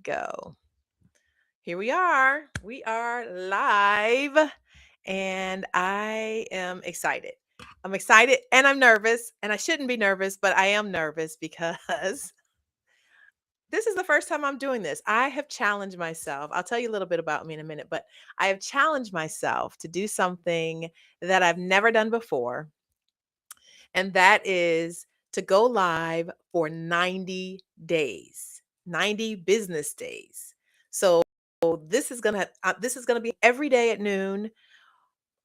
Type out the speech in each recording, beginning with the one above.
go. Here we are. We are live, and I am excited. I'm excited and I'm nervous, and I shouldn't be nervous, but I am nervous because this is the first time I'm doing this. I have challenged myself. I'll tell you a little bit about me in a minute, but I have challenged myself to do something that I've never done before, and that is to go live for 90 days, 90 business days. So this is gonna be every day at noon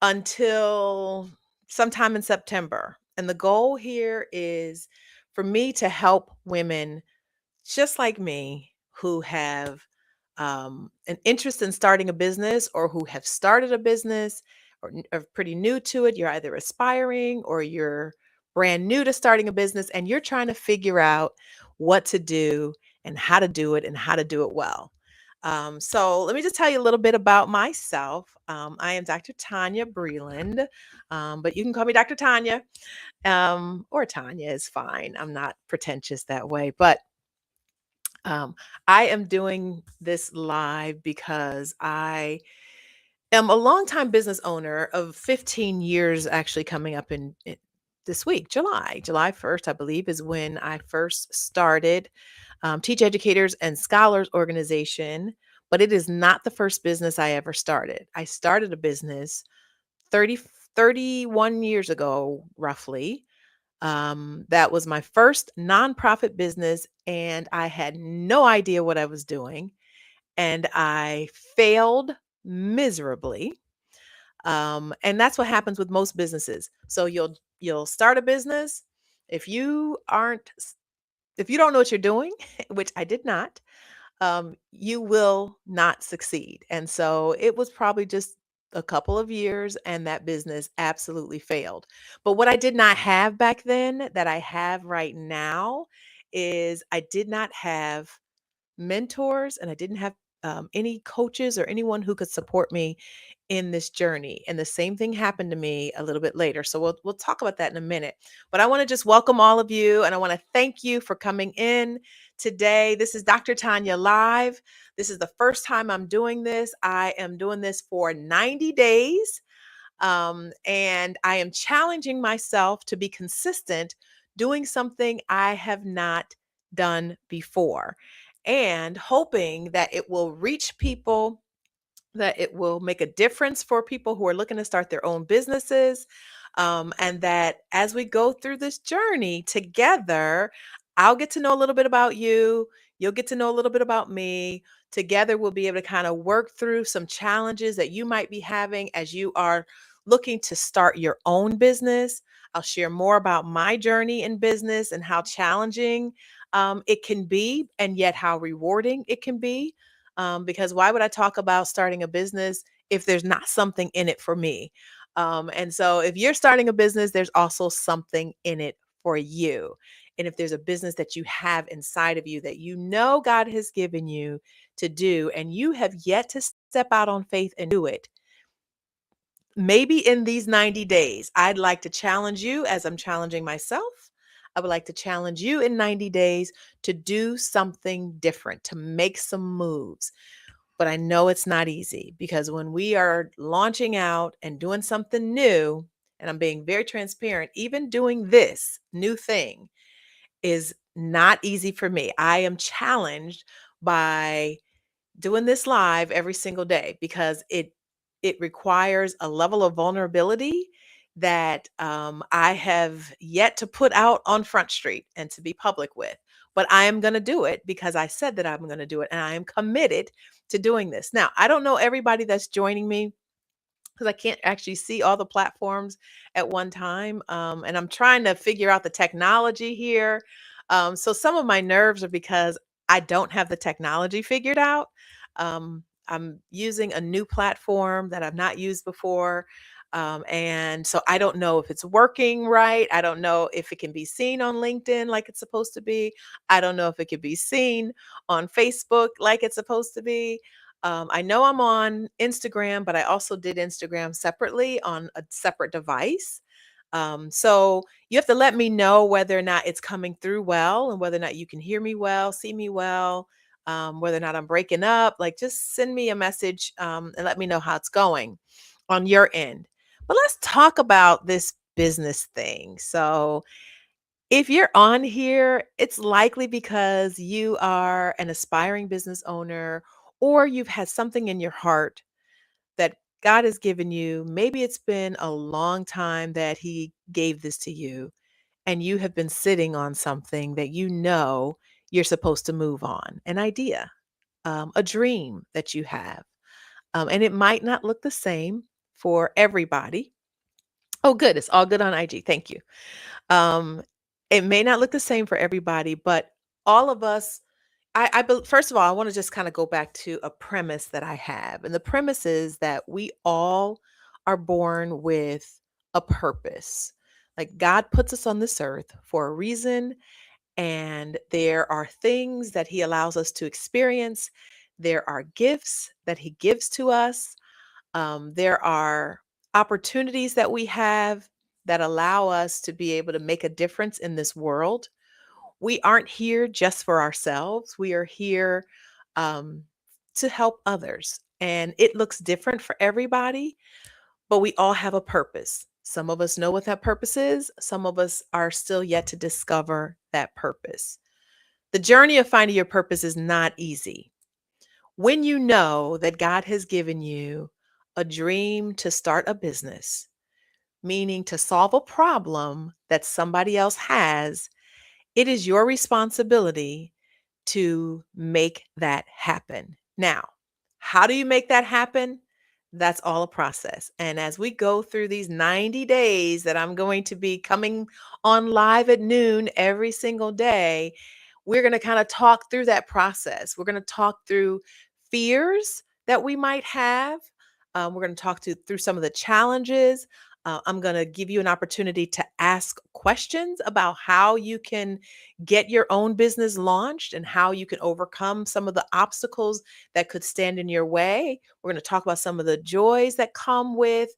until sometime in September. And the goal here is for me to help women just like me who have an interest in starting a business or who have started a business or are pretty new to it. You're either aspiring or you're brand new to starting a business and you're trying to figure out what to do and how to do it and how to do it well. So let me just tell you a little bit about myself. I am Dr. Tonya Breland, but you can call me Dr. Tonya, or Tanya is fine. I'm not pretentious that way, but um, I am doing this live because I am a longtime business owner of 15 years, actually coming up in this week, July 1st, I believe, is when I first started Teach Educators and Scholars organization. But it is not the first business I ever started. I started a business 31 years ago, roughly. That was my first nonprofit business, and I had no idea what I was doing, and I failed miserably. And that's what happens with most businesses. So you'll start a business if you aren't if you don't know what you're doing, which I did not, you will not succeed. And so it was probably just a couple of years and that business absolutely failed. But what I did not have back then that I have right now is I did not have mentors and I didn't have any coaches or anyone who could support me in this journey. And the same thing happened to me a little bit later. So we'll talk about that in a minute. But I want to just welcome all of you and I want to thank you for coming in today. This is Dr. Tanya Live. This is the first time I'm doing this. I am doing this for 90 days. And I am challenging myself to be consistent doing something I have not done before and hoping that it will reach people, that it will make a difference for people who are looking to start their own businesses. And that as we go through this journey together, I'll get to know a little bit about you. You'll get to know a little bit about me. Together, we'll be able to kind of work through some challenges that you might be having as you are looking to start your own business. I'll share more about my journey in business and how challenging it can be, and yet how rewarding it can be. Because why would I talk about starting a business if there's not something in it for me? And so if you're starting a business, there's also something in it for you. And if there's a business that you have inside of you that you know God has given you to do, and you have yet to step out on faith and do it, maybe in these 90 days, I'd like to challenge you as I'm challenging myself. I would like to challenge you in 90 days to do something different, to make some moves. But I know it's not easy because when we are launching out and doing something new, and I'm being very transparent, even doing this new thing is not easy for me. I am challenged by doing this live every single day because it requires a level of vulnerability that I have yet to put out on Front Street and to be public with. But I am going to do it because I said that I'm going to do it, and I am committed to doing this. Now, I don't know everybody that's joining me because I can't actually see all the platforms at one time. And I'm trying to figure out the technology here. So some of my nerves are because I don't have the technology figured out. I'm using a new platform that I've not used before. And so I don't know if it's working right. I don't know if it can be seen on LinkedIn like it's supposed to be. I don't know if it can be seen on Facebook like it's supposed to be. I know I'm on Instagram, but I also did Instagram separately on a separate device. So you have to let me know whether or not it's coming through well and whether or not you can hear me well, see me well. whether or not I'm breaking up. Like, just send me a message and let me know how it's going on your end. But let's talk about this business thing. So, if you're on here, it's likely because you are an aspiring business owner or you've had something in your heart that God has given you. Maybe it's been a long time that He gave this to you, and you have been sitting on something that you know you're supposed to move on, an idea, a dream that you have. And it might not look the same for everybody. Oh, good. It's all good on IG. Thank you. Um, it may not look the same for everybody, but all of us, first of all, I want to just kind of go back to a premise that I have. And the premise is that we all are born with a purpose. Like, God puts us on this earth for a reason, and there are things that He allows us to experience. There are gifts that He gives to us. There are opportunities that we have that allow us to be able to make a difference in this world. We aren't here just for ourselves. We are here um, to help others. And it looks different for everybody, but we all have a purpose. Some of us know what that purpose is. Some of us are still yet to discover that purpose. The journey of finding your purpose is not easy. When you know that God has given you a dream to start a business, meaning to solve a problem that somebody else has, it is your responsibility to make that happen. Now, how do you make that happen? That's all a process. And as we go through these 90 days that I'm going to be coming on live at noon every single day, we're going to kind of talk through that process. We're going to talk through fears that we might have. We're going to talk through some of the challenges. I'm going to give you an opportunity to ask questions about how you can get your own business launched and how you can overcome some of the obstacles that could stand in your way. We're going to talk about some of the joys that come with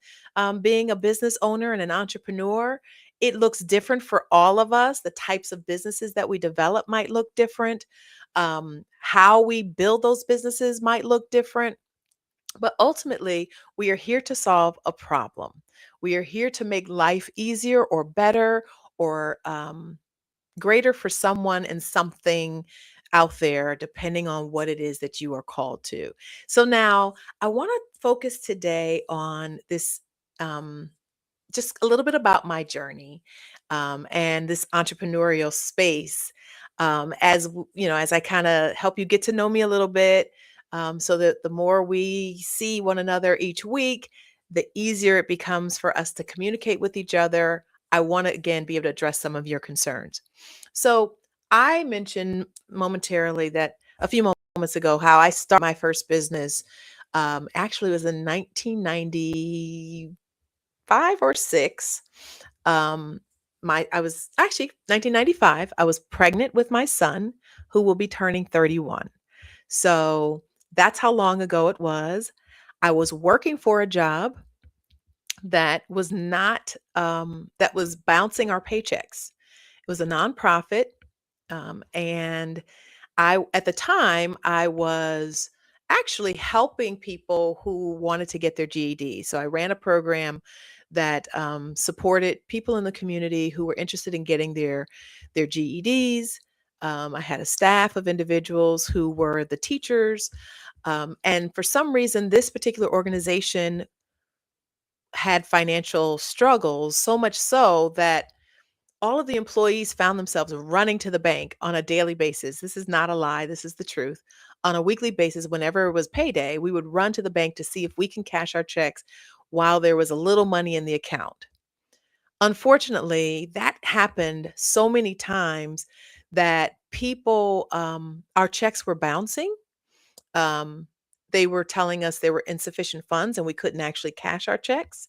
being a business owner and an entrepreneur. It looks different for all of us. The types of businesses that we develop might look different. How we build those businesses might look different. But ultimately, we are here to solve a problem. We are here to make life easier or better or greater for someone and something out there, depending on what it is that you are called to. So now I want to focus today on this. Just a little bit about my journey and this entrepreneurial space as I kind of help you get to know me a little bit, so that the more we see one another each week, the easier it becomes for us to communicate with each other. I want to again be able to address some of your concerns. So I mentioned momentarily that a few moments ago how I started my first business. Actually, it was in 1990 5 or 6. Um, I was actually 1995, I was pregnant with my son who will be turning 31. So that's how long ago it was. I was working for a job that was not that was bouncing our paychecks. It was a nonprofit, and at the time, I was actually helping people who wanted to get their GED. So I ran a program that supported people in the community who were interested in getting their GEDs. I had a staff of individuals who were the teachers. And for some reason, this particular organization had financial struggles, so much so that all of the employees found themselves running to the bank on a daily basis. This is not a lie, this is the truth. On a weekly basis, whenever it was payday, we would run to the bank to see if we can cash our checks while there was a little money in the account. Unfortunately, that happened so many times that our checks were bouncing. Um, they were telling us there were insufficient funds and we couldn't actually cash our checks.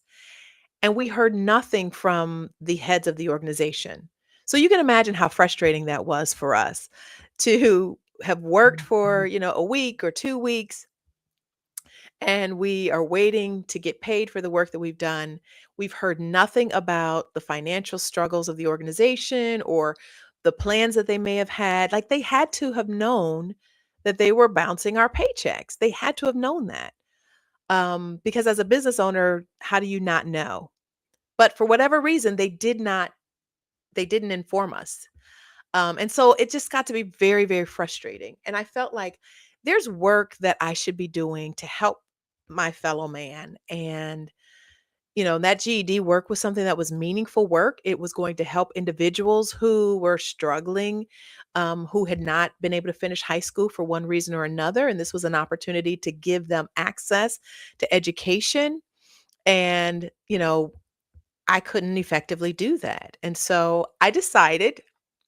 And we heard nothing from the heads of the organization. So you can imagine how frustrating that was for us to have worked for, a week or 2 weeks, and we are waiting to get paid for the work that we've done. We've heard nothing about the financial struggles of the organization or the plans that they may have had. Like, they had to have known that they were bouncing our paychecks. They had to have known that. Because as a business owner, how do you not know? But for whatever reason, they didn't inform us. And so it just got to be very, very frustrating. And I felt like there's work that I should be doing to help my fellow man. And, that GED work was something that was meaningful work. It was going to help individuals who were struggling, who had not been able to finish high school for one reason or another. And this was an opportunity to give them access to education. And, I couldn't effectively do that. And so I decided,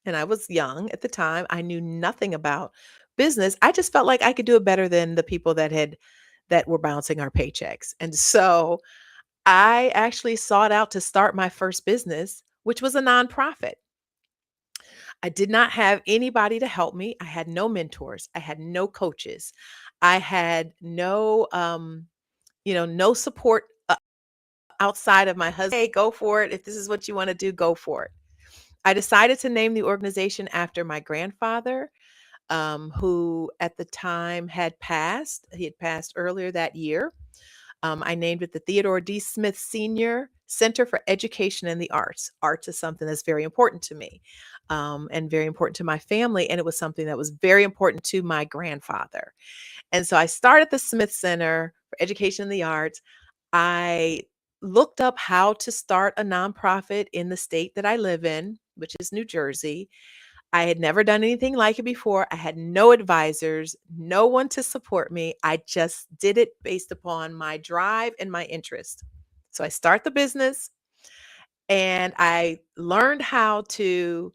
and I was young at the time, I knew nothing about business. I just felt like I could do it better than the people that were bouncing our paychecks. And so I actually sought out to start my first business, which was a nonprofit. I did not have anybody to help me. I had no mentors. I had no coaches. I had no support outside of my husband. Hey, go for it. If this is what you want to do, go for it. I decided to name the organization after my grandfather, who at the time had passed. He had passed earlier that year. I named it the Theodore D. Smith Senior Center for Education and the Arts. Arts is something that's very important to me, and very important to my family. And it was something that was very important to my grandfather. And so I started the Smith Center for Education and the Arts. I looked up how to start a nonprofit in the state that I live in, which is New Jersey. I had never done anything like it before. I had no advisors, no one to support me. I just did it based upon my drive and my interest. So I start the business and I learned how to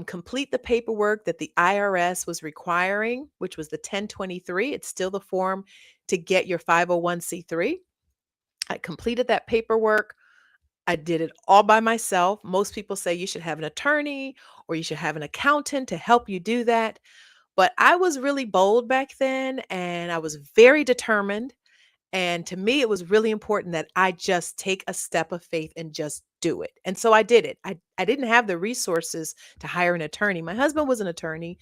complete the paperwork that the IRS was requiring, which was the 1023. It's still the form to get your 501c3. I completed that paperwork. I did it all by myself. Most people say you should have an attorney or you should have an accountant to help you do that. But I was really bold back then and I was very determined. And to me, it was really important that I just take a step of faith and just do it. And so I did it. I didn't have the resources to hire an attorney. My husband was an attorney,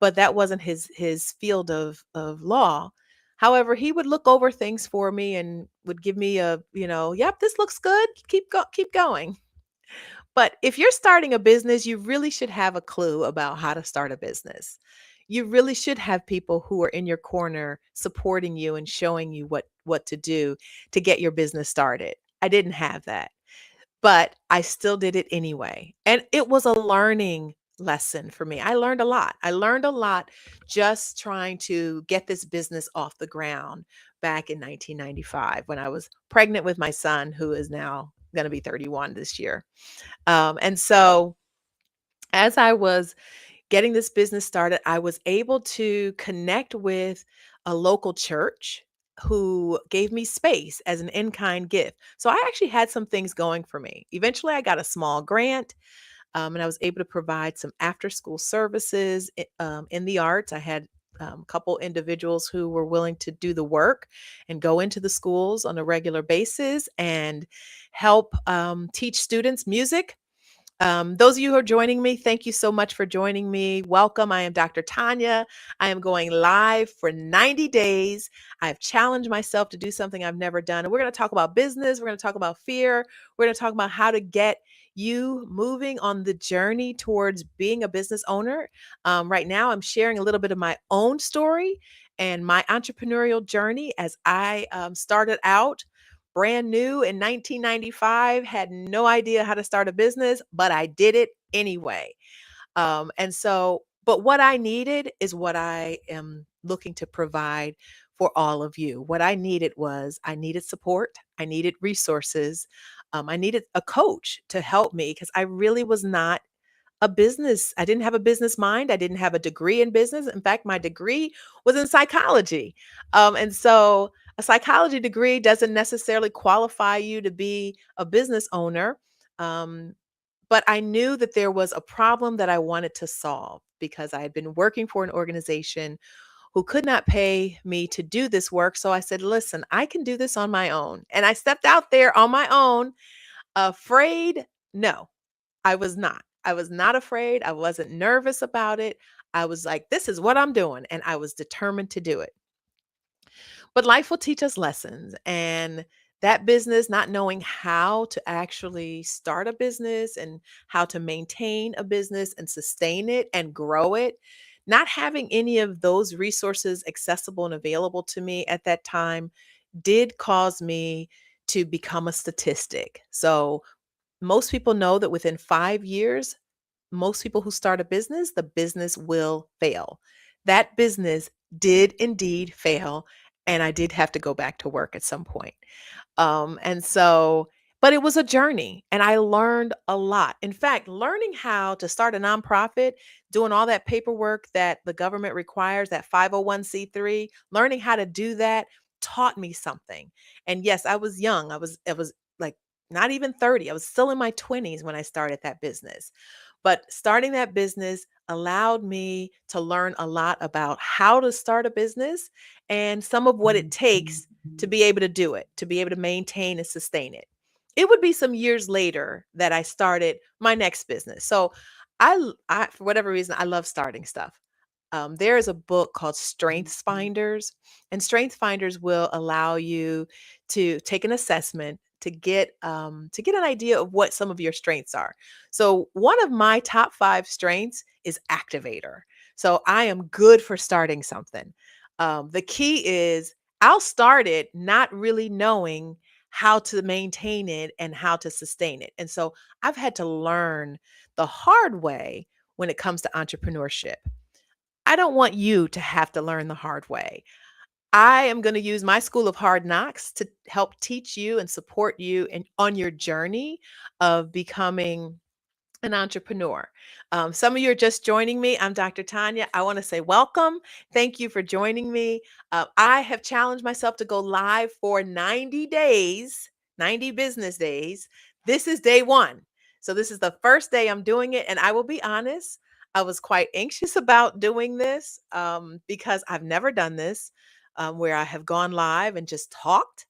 but that wasn't his field of law. However, he would look over things for me and would give me yep, this looks good. Keep going. But if you're starting a business, you really should have a clue about how to start a business. You really should have people who are in your corner supporting you and showing you what to do to get your business started. I didn't have that, but I still did it anyway. And it was a learning lesson for me. I learned a lot. I learned a lot just trying to get this business off the ground back in 1995 when I was pregnant with my son, who is now going to be 31 this year. And so as I was getting this business started, I was able to connect with a local church who gave me space as an in kind gift. So I actually had some things going for me. Eventually, I got a small grant, and I was able to provide some after school services in the arts. I had a couple individuals who were willing to do the work and go into the schools on a regular basis and help teach students music. Those of you who are joining me, thank you so much for joining me. Welcome. I am Dr. Tonya. I am going live for 90 days. I've challenged myself to do something I've never done. And we're going to talk about business. We're going to talk about fear. We're going to talk about how to get you moving on the journey towards being a business owner. Right now, I'm sharing a little bit of my own story and my entrepreneurial journey as I started out brand new in 1995, had no idea how to start a business, but I did it anyway. But what I needed is what I am looking to provide for all of you. What I needed support, I needed resources, I needed a coach to help me because I really was not I didn't have a business mind. I didn't have a degree in business. In fact, my degree was in psychology. And so a psychology degree doesn't necessarily qualify you to be a business owner. Um, but I knew that there was a problem that I wanted to solve because I had been working for an organization who could not pay me to do this work. So I said, listen, I can do this on my own. And I stepped out there on my own, afraid. No, I was not. I was not afraid. I wasn't nervous about it. I was like, this is what I'm doing. And I was determined to do it. But life will teach us lessons. And that business, not knowing how to actually start a business and how to maintain a business and sustain it and grow it, not having any of those resources accessible and available to me at that time did cause me to become a statistic. So, most people know that within 5 years, most people who start a business, the business will fail. That business did indeed fail. And I did have to go back to work at some point. And so, but it was a journey and I learned a lot. In fact, learning how to start a nonprofit, doing all that paperwork that the government requires, that 501(c)(3), learning how to do that taught me something. And yes, I was young. I was like not even 30. I was still in my 20s when I started that business. But starting that business allowed me to learn a lot about how to start a business and some of what it takes to be able to do it, to be able to maintain and sustain it. It would be some years later that I started my next business. So I for whatever reason, I love starting stuff. There is a book called Strengths Finders, and Strengths Finders will allow you to take an assessment to get an idea of what some of your strengths are. So one of my top 5 strengths is activator. So I am good for starting something. The key is I'll start it not really knowing how to maintain it and how to sustain it. And so I've had to learn the hard way when it comes to entrepreneurship. I don't want you to have to learn the hard way. I am going to use my school of hard knocks to help teach you and support you on your journey of becoming an entrepreneur. Some of you are just joining me. I'm Dr. Tonya. I want to say welcome. Thank you for joining me. I have challenged myself to go live for 90 days, 90 business days. This is day one. So, this is the first day I'm doing it. And I will be honest, I was quite anxious about doing this because I've never done this where I have gone live and just talked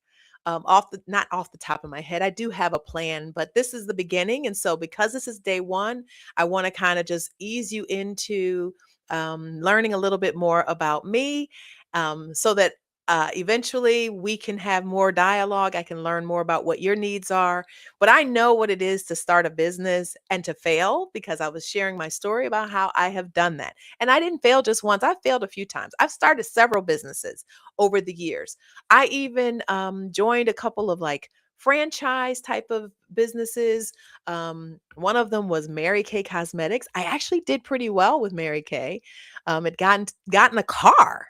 not off the top of my head. I do have a plan, but this is the beginning. And so, because this is day one, I want to kind of just ease you into learning a little bit more about me so that eventually we can have more dialogue. I can learn more about what your needs are. But I know what it is to start a business and to fail because I was sharing my story about how I have done that. And I didn't fail just once, I failed a few times. I've started several businesses over the years. I even joined a couple of like franchise type of businesses. One of them was Mary Kay Cosmetics. I actually did pretty well with Mary Kay. Had gotten a car.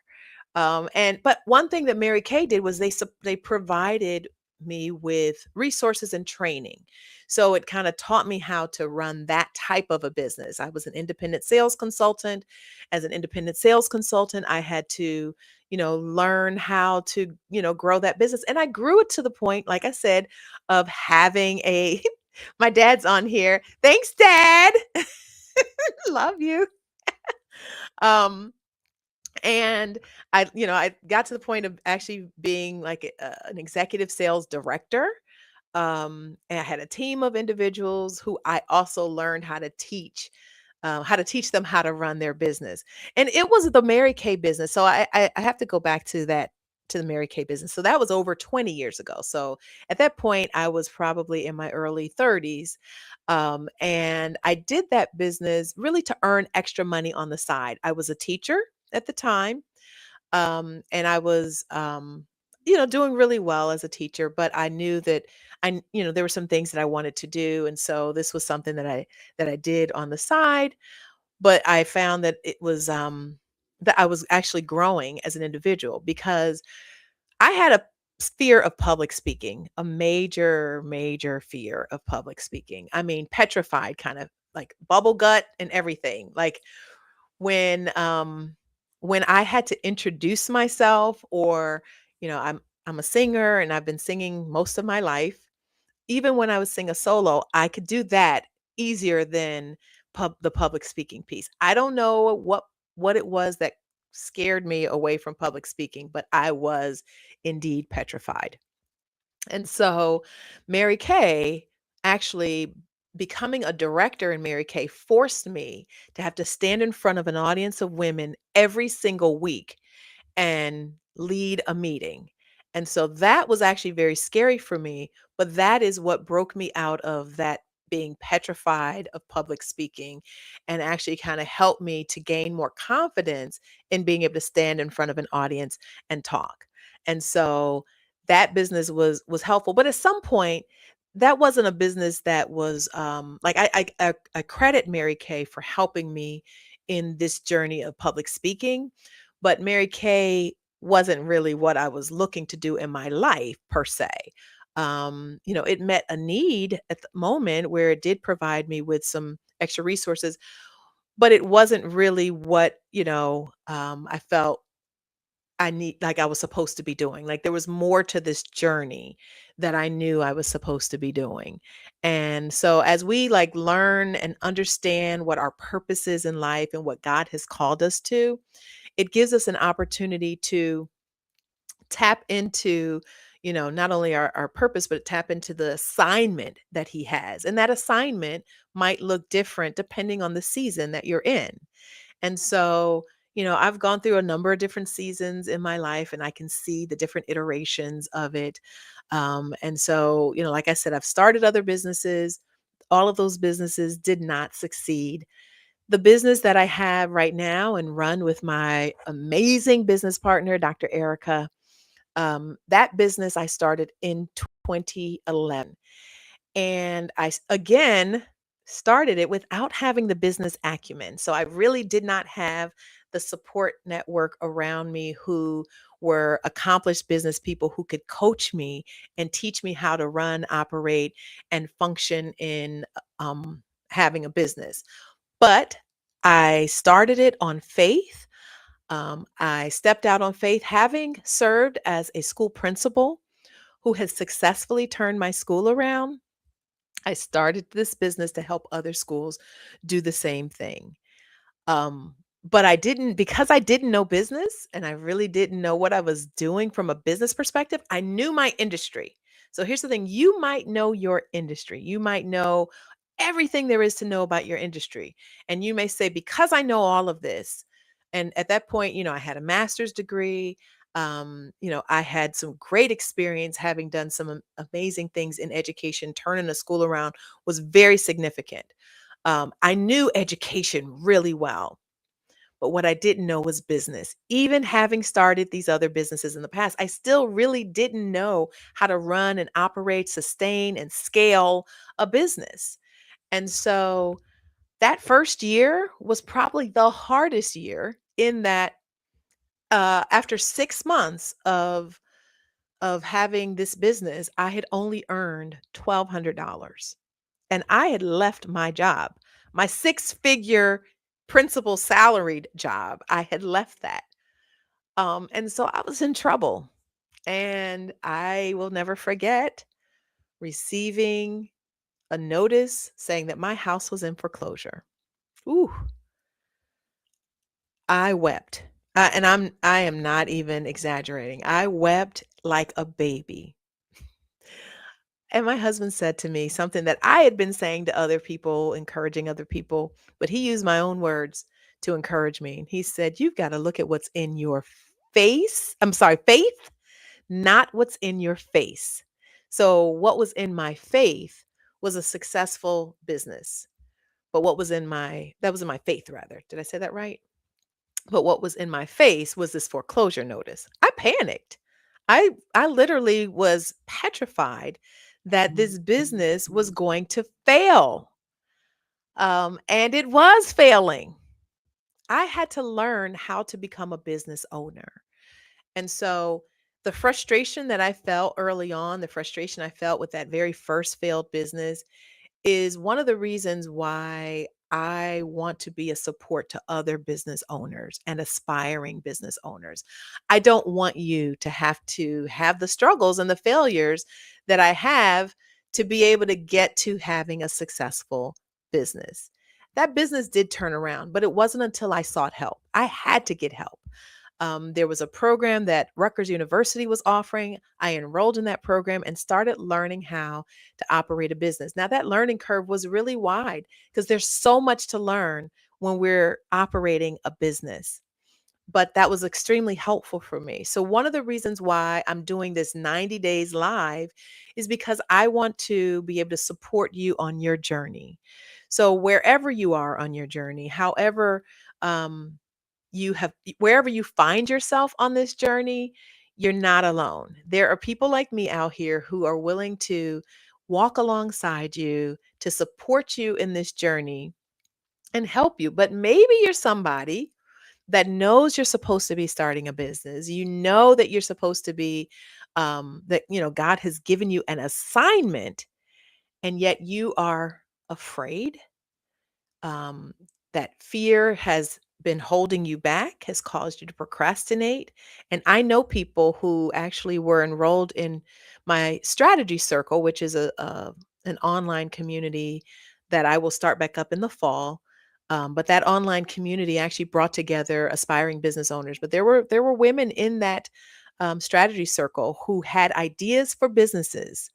And but one thing that Mary Kay did was they provided me with resources and training. So it kind of taught me how to run that type of a business. I was an independent sales consultant. As an independent sales consultant, I had to, learn how to, grow that business. And I grew it to the point, like I said, of having a my dad's on here. Thanks, Dad. Love you. Um and I got to the point of actually being like an executive sales director. And I had a team of individuals who I also learned how to teach them how to run their business. And it was the Mary Kay business. So I have to go back to that, to the Mary Kay business. So that was over 20 years ago. So at that point, I was probably in my early 30s. And I did that business really to earn extra money on the side. I was a teacher at the time. And I was, doing really well as a teacher, but I knew that there were some things that I wanted to do. And so this was something that I did on the side, but I found that that I was actually growing as an individual because I had a fear of public speaking, a major, major fear of public speaking. I mean, petrified, kind of like bubble gut and everything. Like when um when I had to introduce myself, or I'm a singer and I've been singing most of my life. Even when I was sing a solo, I could do that easier than the public speaking piece. I don't know what it was that scared me away from public speaking, but I was indeed petrified. And so Mary Kay actually becoming a director in Mary Kay forced me to have to stand in front of an audience of women every single week and lead a meeting. And so that was actually very scary for me, but that is what broke me out of that being petrified of public speaking and actually kind of helped me to gain more confidence in being able to stand in front of an audience and talk. And so that business was helpful, but at some point that wasn't a business that was like I credit Mary Kay for helping me in this journey of public speaking, but Mary Kay wasn't really what I was looking to do in my life per se. It met a need at the moment where it did provide me with some extra resources, but it wasn't really what, I felt I was supposed to be doing. Like there was more to this journey that I knew I was supposed to be doing. And so as we like learn and understand what our purpose is in life and what God has called us to, it gives us an opportunity to tap into, not only our purpose, but tap into the assignment that he has. And that assignment might look different depending on the season that you're in. And so, I've gone through a number of different seasons in my life and I can see the different iterations of it. And so, like I said, I've started other businesses. All of those businesses did not succeed. The business that I have right now and run with my amazing business partner, Dr. Erica, that business I started in 2011. And again, started it without having the business acumen. So I really did not have the support network around me who were accomplished business people who could coach me and teach me how to run, operate, and function in having a business. But I started it on faith. I stepped out on faith, having served as a school principal who has successfully turned my school around. I started this business to help other schools do the same thing. But because I didn't know business and I really didn't know what I was doing from a business perspective, I knew my industry. So here's the thing, you might know your industry. You might know everything there is to know about your industry. And you may say, because I know all of this, and at that point, I had a master's degree. I had some great experience having done some amazing things in education. Turning the school around was very significant. I knew education really well, but what I didn't know was business. Even having started these other businesses in the past, I still really didn't know how to run and operate, sustain, and scale a business. And so that first year was probably the hardest year in that after 6 months of having this business, I had only earned $1,200. And I had left my job, my six-figure principal salaried job. I had left that. And so I was in trouble. And I will never forget receiving a notice saying that my house was in foreclosure. Ooh, I wept. I am not even exaggerating. I wept like a baby. And my husband said to me something that I had been saying to other people, encouraging other people, but he used my own words to encourage me. He said, "You've got to look at what's in your faith, not what's in your face." So, what was in my faith was a successful business. But that was in my faith rather. Did I say that right? But what was in my face was this foreclosure notice. I panicked. I literally was petrified that this business was going to fail. And it was failing. I had to learn how to become a business owner. And so the frustration that I felt early on, the frustration I felt with that very first failed business is one of the reasons why I want to be a support to other business owners and aspiring business owners. I don't want you to have the struggles and the failures that I have to be able to get to having a successful business. That business did turn around, but it wasn't until I sought help. I had to get help. There was a program that Rutgers University was offering. I enrolled in that program and started learning how to operate a business. Now, that learning curve was really wide because there's so much to learn when we're operating a business. But that was extremely helpful for me. So, one of the reasons why I'm doing this 90 days live is because I want to be able to support you on your journey. So, wherever you are on your journey, however, um, wherever you find yourself on this journey, you're not alone. There are people like me out here who are willing to walk alongside you to support you in this journey and help you. But maybe you're somebody that knows you're supposed to be starting a business. You know that you're supposed to be, that, God has given you an assignment, and yet you are afraid. um, that fear has been holding you back, has caused you to procrastinate. And I know people who actually were enrolled in my strategy circle, which is an online community that I will start back up in the fall. But that online community actually brought together aspiring business owners. But there were women in that strategy circle who had ideas for businesses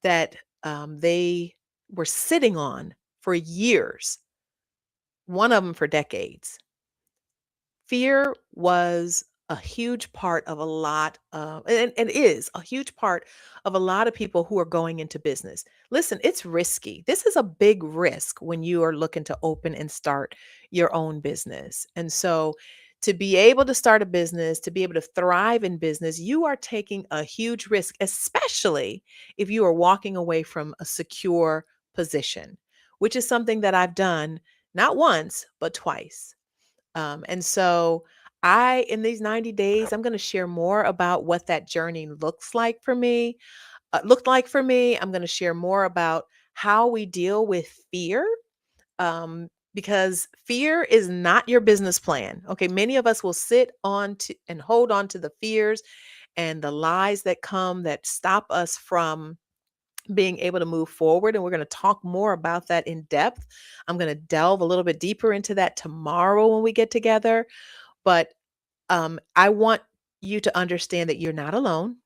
that they were sitting on for years, one of them for decades. Fear was a huge part of a lot of, and is a huge part of a lot of people who are going into business. Listen, it's risky. This is a big risk when you are looking to open and start your own business. And so to be able to start a business, to be able to thrive in business, you are taking a huge risk, especially if you are walking away from a secure position, which is something that I've done not once, but twice. And so in these 90 days, I'm going to share more about what that journey looked like for me. I'm going to share more about how we deal with fear. Because fear is not your business plan. Okay. Many of us will sit on to and hold on to the fears and the lies that come that stop us from being able to move forward. And we're going to talk more about that in depth. I'm going to delve a little bit deeper into that tomorrow when we get together. But I want you to understand that you're not alone,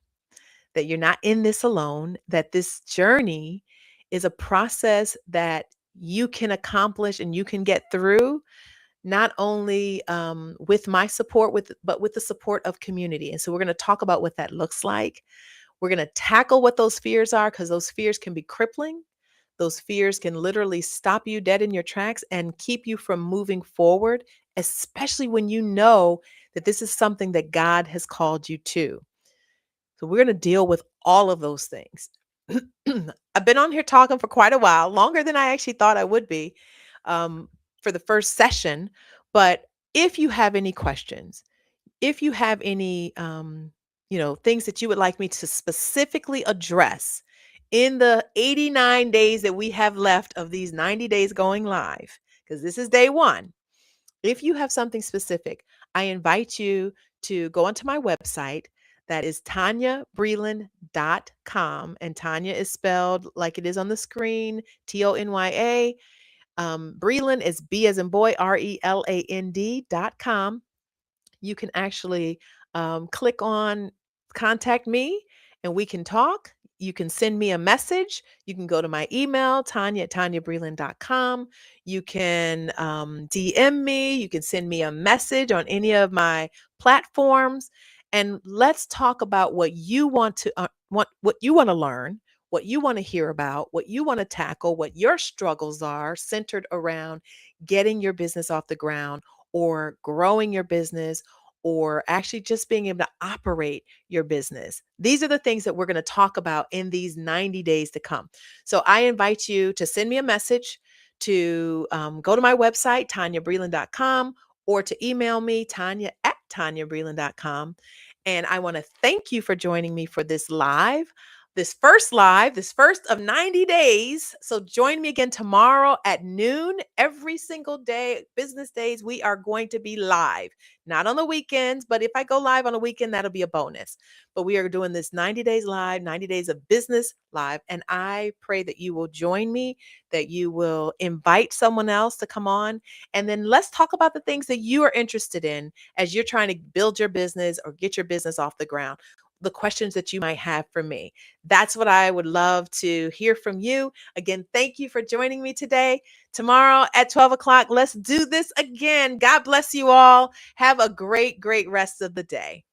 that you're not in this alone, that this journey is a process that you can accomplish and you can get through, not only with my support, but with the support of community. And so we're going to talk about what that looks like. We're going to tackle what those fears are, because those fears can be crippling. Those fears can literally stop you dead in your tracks and keep you from moving forward, especially when you know that this is something that God has called you to. So we're going to deal with all of those things. I've been on here talking for quite a while, longer than I actually thought I would be, um, for the first session. But if you have any questions, if you have any things that you would like me to specifically address in the 89 days that we have left of these 90 days going live, because this is day one. If you have something specific, I invite you to go onto my website. That is tanyabreland.com. And Tanya is spelled like it is on the screen, Tonya. Breland is B as in boy, RELAND.com. You can actually click on contact me and we can talk. You can send me a message. You can go to my email, Tonya@tanyabreland.com. You can DM me. You can send me a message on any of my platforms. And let's talk about what you what you want to learn, what you want to hear about, what you want to tackle, what your struggles are centered around getting your business off the ground or growing your business or actually just being able to operate your business. These are the things that we're going to talk about in these 90 days to come. So I invite you to send me a message, to go to my website, tanyabreland.com, or to email me, tanya@tanyabreland.com. And I want to thank you for joining me for this live. this first live, this first of 90 days. So join me again tomorrow at noon. Every single day, business days, we are going to be live. Not on the weekends, but if I go live on a weekend, that'll be a bonus. But we are doing this 90 days live, 90 days of business live. And I pray that you will join me, that you will invite someone else to come on. And then let's talk about the things that you are interested in as you're trying to build your business or get your business off the ground. The questions that you might have for me. That's what I would love to hear from you. Again, thank you for joining me today. Tomorrow at 12 o'clock, let's do this again. God bless you all. Have a great, great rest of the day.